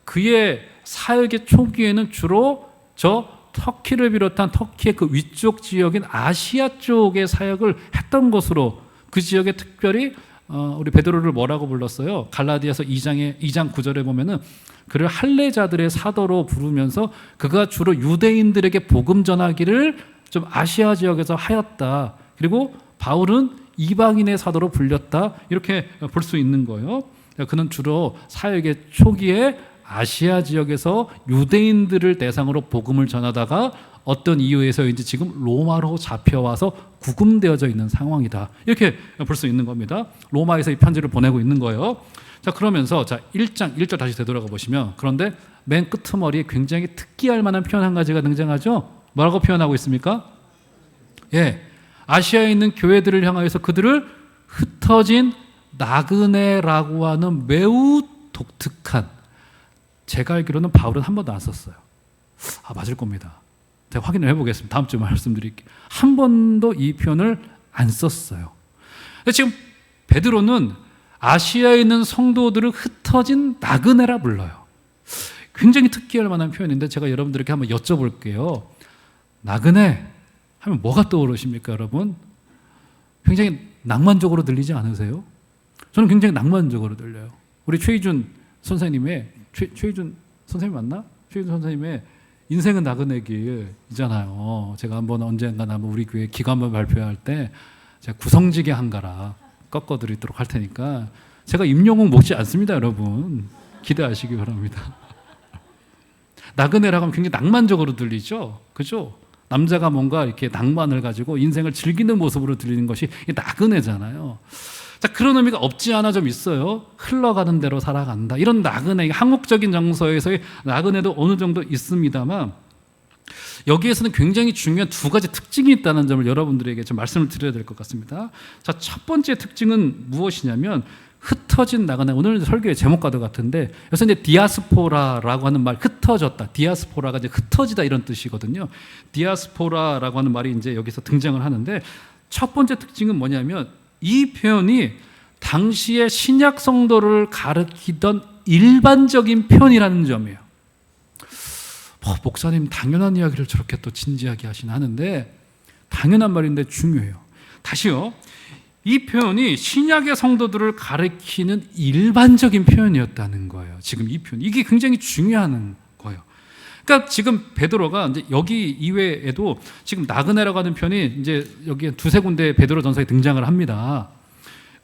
그의 사역의 초기에는 주로 저 터키를 비롯한 터키의 그 위쪽 지역인 아시아 쪽의 사역을 했던 것으로 그 지역에 특별히 우리 베드로를 뭐라고 불렀어요? 갈라디아서 2장 9절에 보면은 그를 할례자들의 사도로 부르면서 그가 주로 유대인들에게 복음 전하기를 좀 아시아 지역에서 하였다. 그리고 바울은 이방인의 사도로 불렸다. 이렇게 볼 수 있는 거예요. 그는 주로 사역의 초기에 아시아 지역에서 유대인들을 대상으로 복음을 전하다가 어떤 이유에서인지 지금 로마로 잡혀와서 구금되어져 있는 상황이다. 이렇게 볼 수 있는 겁니다. 로마에서 이 편지를 보내고 있는 거예요. 자, 그러면서 1장 1절 다시 되돌아가 보시면 그런데 맨 끄트머리에 굉장히 특기할 만한 표현 한 가지가 등장하죠. 뭐라고 표현하고 있습니까? 예, 아시아에 있는 교회들을 향하여서 그들을 흩어진 나그네라고 하는 매우 독특한, 제가 알기로는 바울은 한 번도 안 썼어요. 맞을 겁니다. 제가 확인을 해보겠습니다. 다음 주에 말씀드릴게요. 한 번도 이 표현을 안 썼어요. 지금 베드로는 아시아에 있는 성도들을 흩어진 나그네라 불러요. 굉장히 특기할 만한 표현인데 제가 여러분들에게 한번 여쭤볼게요. 나그네 하면 뭐가 떠오르십니까, 여러분? 굉장히 낭만적으로 들리지 않으세요? 저는 굉장히 낭만적으로 들려요. 우리 최희준 선생님의 최희준 선생님 맞나? 최희준 선생님의 인생은 나그네 길이잖아요. 제가 한번 언젠가 우리 교회 기관반 발표할 때 제가 구성지게 한가라 꺾어드리도록 할 테니까 제가 임영웅 먹지 않습니다, 여러분. 기대하시기 바랍니다. 나그네라고 하면 굉장히 낭만적으로 들리죠? 그죠? 남자가 뭔가 이렇게 낭만을 가지고 인생을 즐기는 모습으로 들리는 것이 나그네잖아요. 자, 그런 의미가 없지 않아 좀 있어요. 흘러가는 대로 살아간다. 이런 나그네, 한국적인 정서에서의 나그네도 어느 정도 있습니다만 여기에서는 굉장히 중요한 두 가지 특징이 있다는 점을 여러분들에게 좀 말씀을 드려야 될 것 같습니다. 자, 첫 번째 특징은 무엇이냐면 흩어진 나그네. 오늘 설교의 제목과도 같은데 여기서 이제 디아스포라라고 하는 말, 흩어졌다. 디아스포라가 이제 흩어지다 이런 뜻이거든요. 디아스포라라고 하는 말이 이제 여기서 등장을 하는데 첫 번째 특징은 뭐냐면 이 표현이 당시의 신약 성도를 가리키던 일반적인 표현이라는 점이에요. 목사님 당연한 이야기를 저렇게 또 진지하게 하시나 하는데 당연한 말인데 중요해요. 다시요. 이 표현이 신약의 성도들을 가리키는 일반적인 표현이었다는 거예요. 지금 이 표현. 이게 굉장히 중요한 거예요. 그러니까 지금 베드로가 이제 여기 이외에도 지금 나그네라고 하는 표현이 이제 여기 두세 군데 베드로 전서에 등장을 합니다.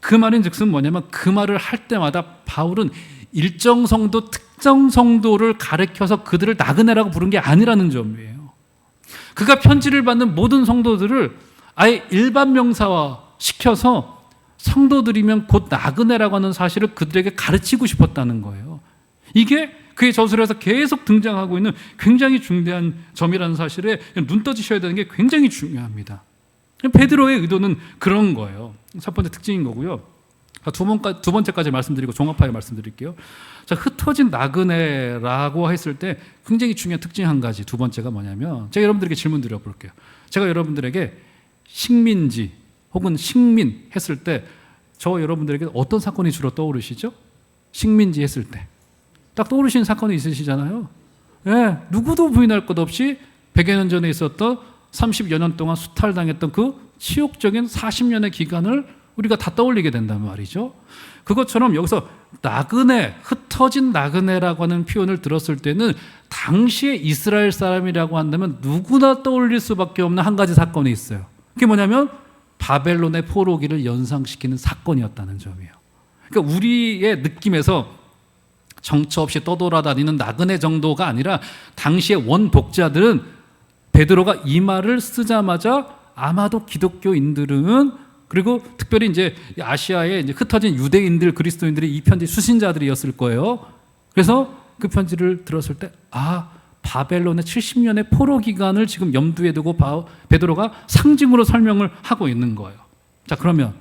그 말인 즉슨 뭐냐면 그 말을 할 때마다 바울은 일정 성도, 특정 성도를 가리켜서 그들을 나그네라고 부른 게 아니라는 점이에요. 그가 편지를 받는 모든 성도들을 아예 일반 명사화 시켜서 성도들이면 곧 나그네라고 하는 사실을 그들에게 가르치고 싶었다는 거예요. 이게 그의 저술에서 계속 등장하고 있는 굉장히 중대한 점이라는 사실에 눈 떠지셔야 되는 게 굉장히 중요합니다. 베드로의 의도는 그런 거예요. 첫 번째 특징인 거고요. 두 번째까지 말씀드리고 종합하게 말씀드릴게요. 자, 흩어진 나그네라고 했을 때 굉장히 중요한 특징 한 가지, 두 번째가 뭐냐면 제가 여러분들에게 질문 드려볼게요. 제가 여러분들에게 식민지 혹은 식민 했을 때 저 여러분들에게 어떤 사건이 주로 떠오르시죠? 식민지 했을 때 딱 떠오르시는 사건이 있으시잖아요. 예, 누구도 부인할 것 없이 100여 년 전에 있었던 30여 년 동안 수탈당했던 그 치욕적인 40년의 기간을 우리가 다 떠올리게 된단 말이죠. 그것처럼 여기서 나그네, 흩어진 나그네라고 하는 표현을 들었을 때는 당시의 이스라엘 사람이라고 한다면 누구나 떠올릴 수밖에 없는 한 가지 사건이 있어요. 그게 뭐냐면 바벨론의 포로기를 연상시키는 사건이었다는 점이에요. 그러니까 우리의 느낌에서 정처 없이 떠돌아다니는 나그네 정도가 아니라 당시의 원독자들은 베드로가 이 말을 쓰자마자 아마도 기독교인들은, 그리고 특별히 이제 아시아에 이제 흩어진 유대인들, 그리스도인들이 이 편지 수신자들이었을 거예요. 그래서 그 편지를 들었을 때, 바벨론의 70년의 포로 기간을 지금 염두에 두고 베드로가 상징으로 설명을 하고 있는 거예요. 자, 그러면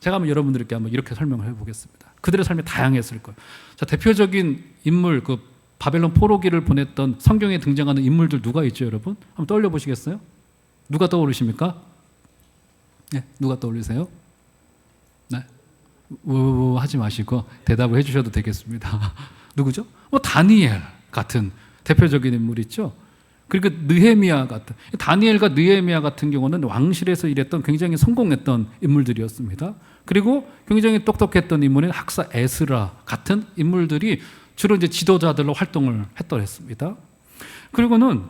제가 한번 여러분들께 한번 이렇게 설명을 해보겠습니다. 그들의 삶이 다양했을 거예요. 자, 대표적인 인물, 그 바벨론 포로기를 보냈던 성경에 등장하는 인물들 누가 있죠, 여러분? 한번 떠올려 보시겠어요? 누가 떠오르십니까? 네, 누가 떠올리세요? 네, 하지 마시고 대답을 해주셔도 되겠습니다. 누구죠? 다니엘 같은 대표적인 인물 있죠. 그리고 느헤미야 같은, 다니엘과 느헤미야 같은 경우는 왕실에서 일했던 굉장히 성공했던 인물들이었습니다. 그리고 굉장히 똑똑했던 인물인 학사 에스라 같은 인물들이 주로 이제 지도자들로 활동을 했더랬습니다. 그리고는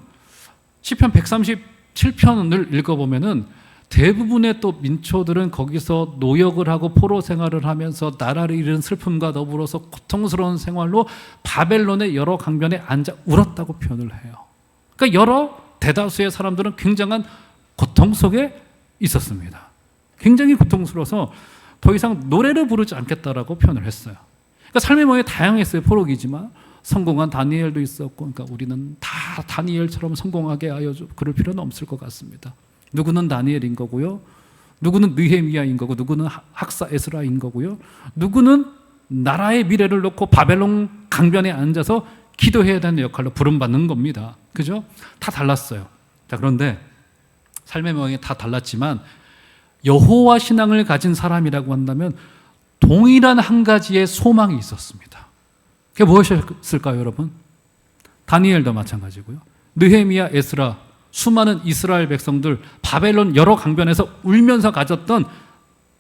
시편 137편을 읽어보면은 대부분의 또 민초들은 거기서 노역을 하고 포로 생활을 하면서 나라를 잃은 슬픔과 더불어서 고통스러운 생활로 바벨론의 여러 강변에 앉아 울었다고 표현을 해요. 그러니까 여러 대다수의 사람들은 굉장한 고통 속에 있었습니다. 굉장히 고통스러워서 더 이상 노래를 부르지 않겠다라고 표현을 했어요. 그러니까 삶의 모양이 다양했어요. 포로기지만 성공한 다니엘도 있었고, 그러니까 우리는 다 다니엘처럼 성공하게 하여 그럴 필요는 없을 것 같습니다. 누구는 다니엘인 거고요, 누구는 느헤미야인 거고, 누구는 학사 에스라인 거고요, 누구는 나라의 미래를 놓고 바벨론 강변에 앉아서 기도해야 되는 역할로 부름받는 겁니다. 그죠? 다 달랐어요. 자, 그런데 삶의 모양이 다 달랐지만 여호와 신앙을 가진 사람이라고 한다면 동일한 한 가지의 소망이 있었습니다. 그게 무엇이었을까요, 여러분? 다니엘도 마찬가지고요, 느헤미야, 에스라, 수많은 이스라엘 백성들, 바벨론 여러 강변에서 울면서 가졌던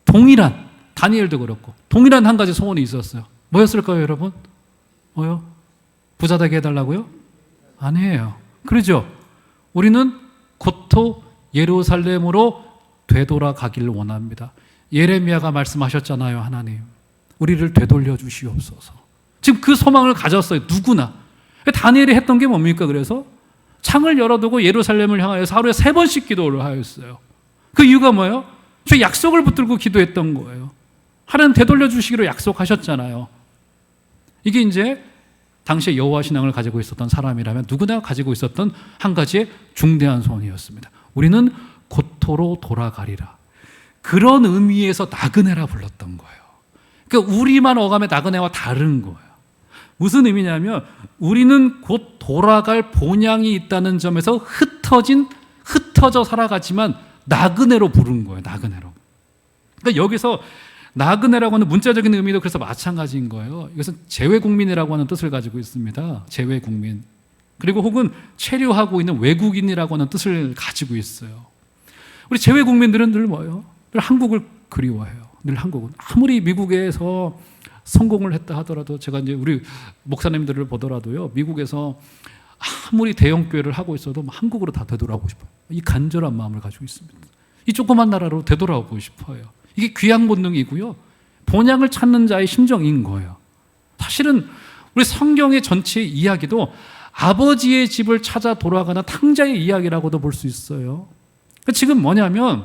동일한, 다니엘도 그렇고 동일한 한 가지 소원이 있었어요. 뭐였을까요, 여러분? 뭐요? 부자 되게 해달라고요? 아니에요. 그러죠? 우리는 곧또 예루살렘으로 되돌아가기를 원합니다. 예레미야가 말씀하셨잖아요. 하나님, 우리를 되돌려 주시옵소서. 지금 그 소망을 가졌어요, 누구나. 다니엘이 했던 게 뭡니까? 그래서 창을 열어두고 예루살렘을 향하여서 하루에 3번씩 기도를 하였어요. 그 이유가 뭐예요? 저 약속을 붙들고 기도했던 거예요. 하나님 되돌려 주시기로 약속하셨잖아요. 이게 이제 당시에 여호와 신앙을 가지고 있었던 사람이라면 누구나 가지고 있었던 한 가지의 중대한 소원이었습니다. 우리는 고토로 돌아가리라. 그런 의미에서 나그네라 불렀던 거예요. 그러니까 우리만 어감의 나그네와 다른 거예요. 무슨 의미냐면 우리는 곧 돌아갈 본향이 있다는 점에서 흩어져 살아가지만 나그네로 부른 거예요. 나그네로. 그러니까 여기서 나그네라고 하는 문자적인 의미도 그래서 마찬가지인 거예요. 이것은 재외국민이라고 하는 뜻을 가지고 있습니다. 재외국민. 그리고 혹은 체류하고 있는 외국인이라고 하는 뜻을 가지고 있어요. 우리 재외국민들은 늘 뭐예요? 늘 한국을 그리워해요. 늘 한국은. 아무리 미국에서 성공을 했다 하더라도, 제가 이제 우리 목사님들을 보더라도요, 미국에서 아무리 대형 교회를 하고 있어도 한국으로 다 되돌아오고 싶어요. 이 간절한 마음을 가지고 있습니다. 이 조그만 나라로 되돌아오고 싶어요. 이게 귀양 본능이고요, 본향을 찾는 자의 심정인 거예요. 사실은 우리 성경의 전체 이야기도 아버지의 집을 찾아 돌아가는 탕자의 이야기라고도 볼 수 있어요. 지금 뭐냐면,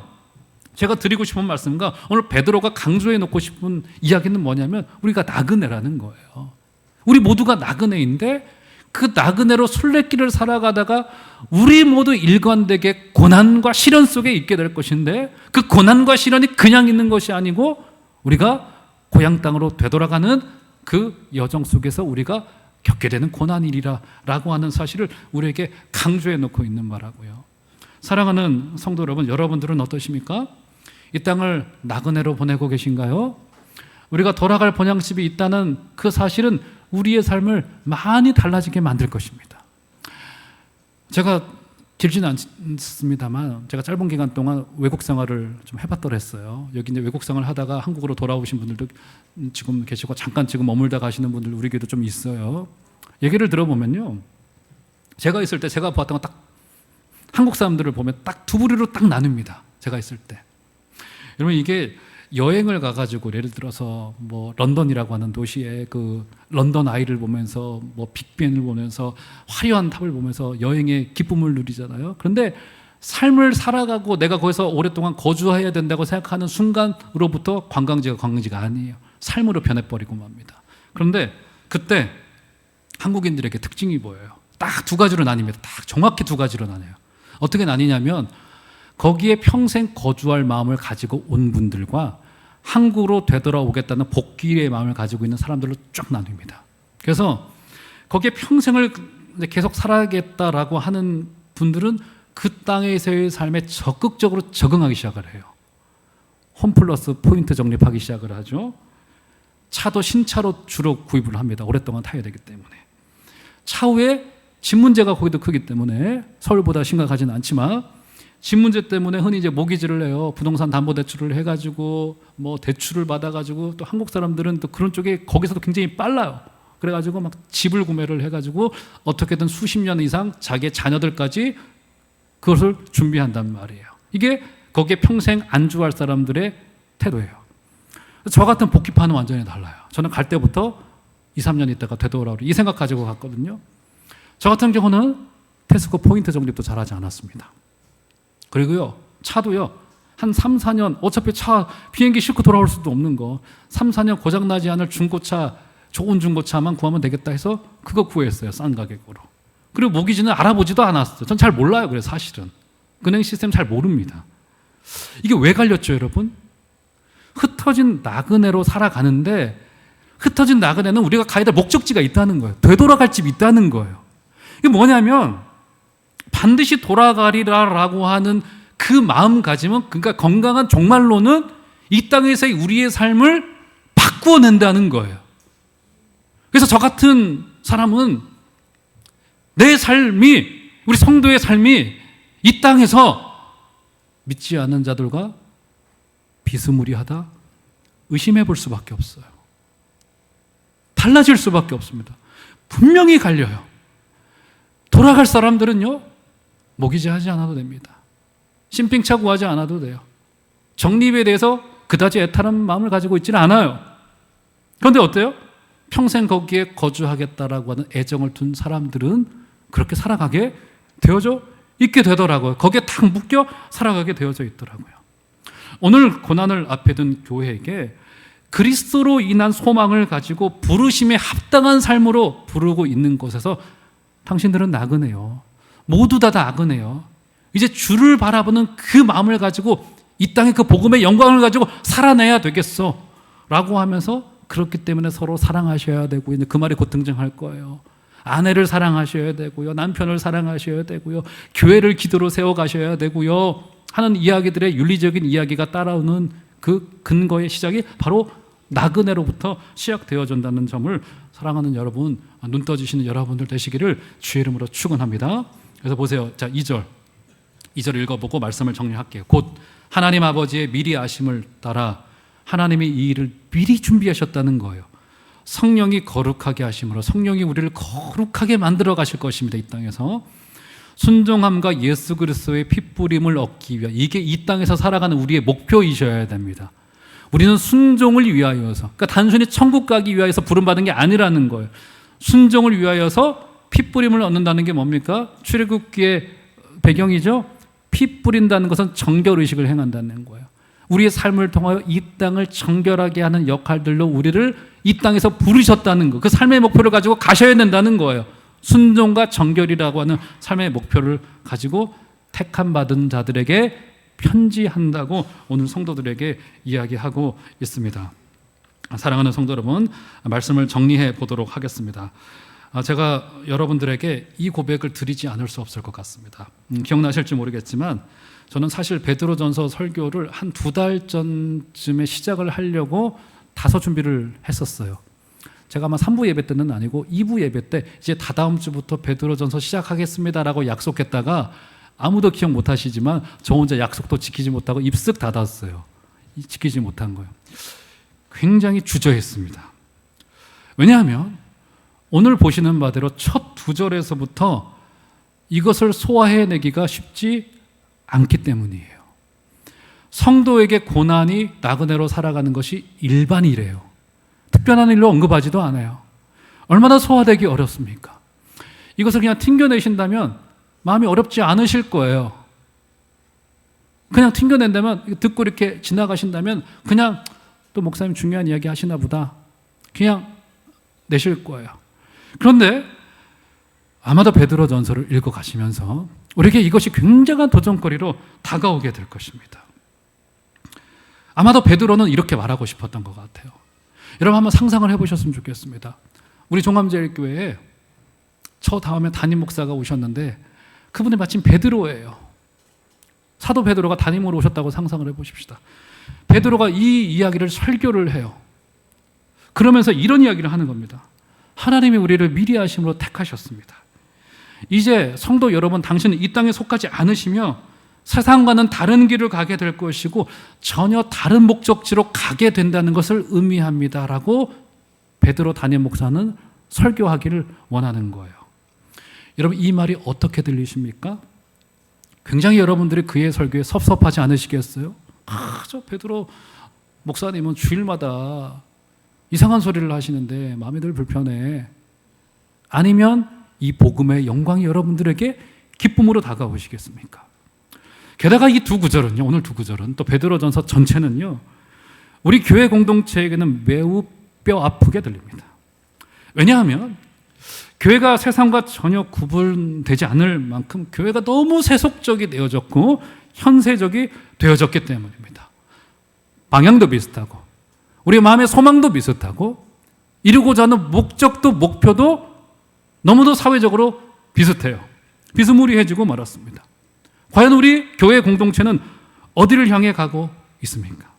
제가 드리고 싶은 말씀과 오늘 베드로가 강조해 놓고 싶은 이야기는 뭐냐면, 우리가 나그네라는 거예요. 우리 모두가 나그네인데 그 나그네로 순례길을 살아가다가 우리 모두 일관되게 고난과 시련 속에 있게 될 것인데, 그 고난과 시련이 그냥 있는 것이 아니고 우리가 고향 땅으로 되돌아가는 그 여정 속에서 우리가 겪게 되는 고난이리라라고 하는 사실을 우리에게 강조해 놓고 있는 바라고요. 사랑하는 성도 여러분, 여러분들은 어떠십니까? 이 땅을 나그네로 보내고 계신가요? 우리가 돌아갈 본향집이 있다는 그 사실은 우리의 삶을 많이 달라지게 만들 것입니다. 제가 길지는 않습니다만 제가 짧은 기간 동안 외국 생활을 좀 해봤더랬어요. 여기 이제 외국 생활을 하다가 한국으로 돌아오신 분들도 지금 계시고, 잠깐 지금 머물다 가시는 분들 우리에게도 좀 있어요. 얘기를 들어보면요, 제가 있을 때 제가 보았던 건 딱 한국 사람들을 보면 딱 두 부류로 딱 나눕니다. 제가 있을 때. 여러분, 이게 여행을 가가지고 예를 들어서 뭐 런던이라고 하는 도시에 그 런던 아이를 보면서 뭐 빅벤을 보면서 화려한 탑을 보면서 여행의 기쁨을 누리잖아요. 그런데 삶을 살아가고 내가 거기서 오랫동안 거주해야 된다고 생각하는 순간으로부터 관광지가 아니에요. 삶으로 변해버리고 맙니다. 그런데 그때 한국인들에게 특징이 보여요. 딱 두 가지로 나뉩니다. 딱 정확히 두 가지로 나뉘어요. 어떻게 나뉘냐면 거기에 평생 거주할 마음을 가지고 온 분들과 한국으로 되돌아오겠다는 복귀의 마음을 가지고 있는 사람들로 쭉 나뉩니다. 그래서 거기에 평생을 계속 살아야겠다라고 하는 분들은 그 땅에서의 삶에 적극적으로 적응하기 시작을 해요. 홈플러스 포인트 적립하기 시작을 하죠. 차도 신차로 주로 구입을 합니다. 오랫동안 타야 되기 때문에. 차후에 집 문제가 거기도 크기 때문에 서울보다 심각하지는 않지만 집 문제 때문에 흔히 이제 모기지를 해요. 부동산 담보 대출을 해가지고 뭐 대출을 받아가지고 또 한국 사람들은 또 그런 쪽에 거기서도 굉장히 빨라요. 그래가지고 막 집을 구매를 해가지고 어떻게든 수십 년 이상 자기의 자녀들까지 그것을 준비한단 말이에요. 이게 거기에 평생 안주할 사람들의 태도예요. 저 같은 복귀파는 완전히 달라요. 저는 갈 때부터 2, 3년 있다가 되돌아오려 이 생각 가지고 갔거든요. 저 같은 경우는 테스코 포인트 적립도 잘하지 않았습니다. 그리고요, 차도요, 한 3, 4년, 어차피 차 비행기 싣고 돌아올 수도 없는 거 3, 4년 고장나지 않을 중고차, 좋은 중고차만 구하면 되겠다 해서 그거 구했어요. 싼 가격으로. 그리고 모기지는 알아보지도 않았어요. 전 잘 몰라요. 그래서 사실은 은행 시스템 잘 모릅니다. 이게 왜 갈렸죠, 여러분? 흩어진 나그네로 살아가는데 흩어진 나그네는 우리가 가야 될 목적지가 있다는 거예요. 되돌아갈 집이 있다는 거예요. 이게 뭐냐면 반드시 돌아가리라라고 하는 그 마음가짐은, 그러니까 건강한 종말로는 이 땅에서의 우리의 삶을 바꾸어낸다는 거예요. 그래서 저 같은 사람은 내 삶이, 우리 성도의 삶이 이 땅에서 믿지 않는 자들과 비스무리하다 의심해 볼 수밖에 없어요. 달라질 수밖에 없습니다. 분명히 갈려요. 돌아갈 사람들은요, 모기지 하지 않아도 됩니다. 심핑차 구하지 않아도 돼요. 적립에 대해서 그다지 애타는 마음을 가지고 있지는 않아요. 그런데 어때요? 평생 거기에 거주하겠다라고 하는 애정을 둔 사람들은 그렇게 살아가게 되어져 있게 되더라고요. 거기에 딱 묶여 살아가게 되어져 있더라고요. 오늘 고난을 앞에 둔 교회에게 그리스도로 인한 소망을 가지고 부르심에 합당한 삶으로 부르고 있는 곳에서 당신들은 나그네요. 모두 다 나그네요. 이제 주를 바라보는 그 마음을 가지고 이 땅의 그 복음의 영광을 가지고 살아내야 되겠어 라고 하면서, 그렇기 때문에 서로 사랑하셔야 되고, 이제 그 말이 곧 등장할 거예요. 아내를 사랑하셔야 되고요, 남편을 사랑하셔야 되고요, 교회를 기도로 세워가셔야 되고요 하는 이야기들의 윤리적인 이야기가 따라오는 그 근거의 시작이 바로 나그네로부터 시작되어진다는 점을 사랑하는 여러분, 눈 떠지시는 여러분들 되시기를 주의 이름으로 축원합니다. 그래서 보세요. 자, 2절 읽어보고 말씀을 정리할게요. 곧 하나님 아버지의 미리 아심을 따라 하나님이 이 일을 미리 준비하셨다는 거예요. 성령이 거룩하게 하심으로 성령이 우리를 거룩하게 만들어 가실 것입니다. 이 땅에서 순종함과 예수 그리스도의 핏부림을 얻기 위해, 이게 이 땅에서 살아가는 우리의 목표이셔야 됩니다. 우리는 순종을 위하여서, 그러니까 단순히 천국 가기 위하여서 부름받은 게 아니라는 거예요. 순종을 위하여서 핏부림을 얻는다는 게 뭡니까? 출애굽기의 배경이죠. 피 뿌린다는 것은 정결의식을 행한다는 거예요. 우리의 삶을 통하여 이 땅을 정결하게 하는 역할들로 우리를 이 땅에서 부르셨다는 거, 그 삶의 목표를 가지고 가셔야 된다는 거예요. 순종과 정결이라고 하는 삶의 목표를 가지고 택함 받은 자들에게 편지한다고 오늘 성도들에게 이야기하고 있습니다. 사랑하는 성도 여러분, 말씀을 정리해 보도록 하겠습니다. 제가 여러분들에게 이 고백을 드리지 않을 수 없을 것 같습니다. 기억나실지 모르겠지만 저는 사실 베드로전서 설교를 한 2달 전쯤에 시작을 하려고 다소 준비를 했었어요. 제가 아마 3부 예배 때는 아니고 2부 예배 때 이제 다다음 주부터 베드로전서 시작하겠습니다라고 약속했다가 아무도 기억 못 하시지만 저 혼자 약속도 지키지 못하고 입쓱 닫았어요. 지키지 못한 거예요. 굉장히 주저했습니다. 왜냐하면 오늘 보시는 바대로 첫 2절에서부터 이것을 소화해내기가 쉽지 않기 때문이에요. 성도에게 고난이 나그네로 살아가는 것이 일반이래요. 특별한 일로 언급하지도 않아요. 얼마나 소화되기 어렵습니까? 이것을 그냥 튕겨내신다면 마음이 어렵지 않으실 거예요. 그냥 튕겨낸다면, 듣고 이렇게 지나가신다면 그냥 또 목사님 중요한 이야기 하시나 보다 그냥 내실 거예요. 그런데 아마도 베드로전서를 읽어가시면서 우리에게 이것이 굉장한 도전거리로 다가오게 될 것입니다. 아마도 베드로는 이렇게 말하고 싶었던 것 같아요. 여러분 한번 상상을 해보셨으면 좋겠습니다. 우리 종암제일교회에 저 다음에 담임 목사가 오셨는데 그분이 마침 베드로예요. 사도 베드로가 담임으로 오셨다고 상상을 해보십시다. 베드로가 이 이야기를 설교를 해요. 그러면서 이런 이야기를 하는 겁니다. 하나님이 우리를 미리 하심으로 택하셨습니다. 이제 성도 여러분, 당신은 이 땅에 속하지 않으시며 세상과는 다른 길을 가게 될 것이고 전혀 다른 목적지로 가게 된다는 것을 의미합니다 라고 베드로 담임 목사는 설교하기를 원하는 거예요. 여러분 이 말이 어떻게 들리십니까? 굉장히 여러분들이 그의 설교에 섭섭하지 않으시겠어요? 저 베드로 목사님은 주일마다 이상한 소리를 하시는데 마음이 늘 불편해. 아니면 이 복음의 영광이 여러분들에게 기쁨으로 다가오시겠습니까? 게다가 이 두 구절은요, 오늘 두 구절은 또 베드로전서 전체는요, 우리 교회 공동체에게는 매우 뼈 아프게 들립니다. 왜냐하면 교회가 세상과 전혀 구분되지 않을 만큼 교회가 너무 세속적이 되어졌고 현세적이 되어졌기 때문입니다. 방향도 비슷하고 우리 마음의 소망도 비슷하고 이루고자 하는 목적도 목표도 너무도 사회적으로 비슷해요. 비스무리해지고 말았습니다. 과연 우리 교회 공동체는 어디를 향해 가고 있습니까?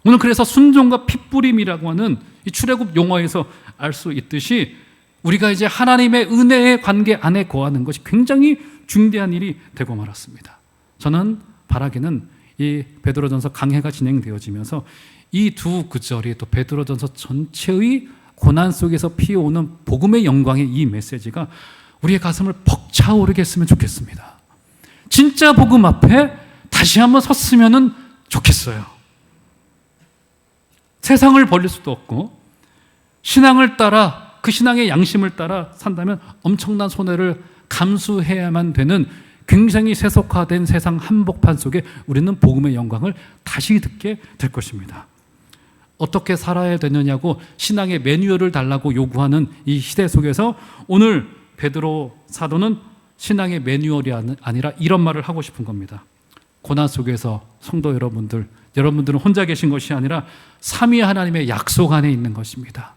오늘 그래서 순종과 핏부림이라고 하는 이 출애굽 용어에서 알 수 있듯이 우리가 이제 하나님의 은혜의 관계 안에 거하는 것이 굉장히 중대한 일이 되고 말았습니다. 저는 바라기는 이 베드로전서 강해가 진행되어지면서 이 두 구절이 또 베드로전서 전체의 고난 속에서 피어오는 복음의 영광의 이 메시지가 우리의 가슴을 벅차오르게 했으면 좋겠습니다. 진짜 복음 앞에 다시 한번 섰으면 좋겠어요. 세상을 버릴 수도 없고 신앙을 따라 그 신앙의 양심을 따라 산다면 엄청난 손해를 감수해야만 되는 굉장히 세속화된 세상 한복판 속에 우리는 복음의 영광을 다시 듣게 될 것입니다. 어떻게 살아야 되느냐고 신앙의 매뉴얼을 달라고 요구하는 이 시대 속에서 오늘 베드로 사도는 신앙의 매뉴얼이 아니라 이런 말을 하고 싶은 겁니다. 고난 속에서 성도 여러분들은 혼자 계신 것이 아니라 삼위 하나님의 약속 안에 있는 것입니다.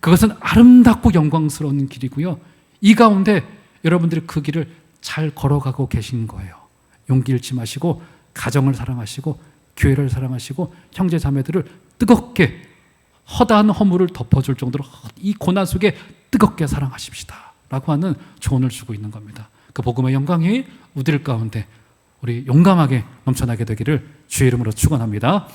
그것은 아름답고 영광스러운 길이고요. 이 가운데 여러분들이 그 길을 잘 걸어가고 계신 거예요. 용기 잃지 마시고 가정을 사랑하시고 교회를 사랑하시고 형제 자매들을 뜨겁게 허다한 허물을 덮어줄 정도로 이 고난 속에 뜨겁게 사랑하십시다 라고 하는 조언을 주고 있는 겁니다. 그 복음의 영광이 우리들 가운데 우리 용감하게 넘쳐나게 되기를 주의 이름으로 축원합니다.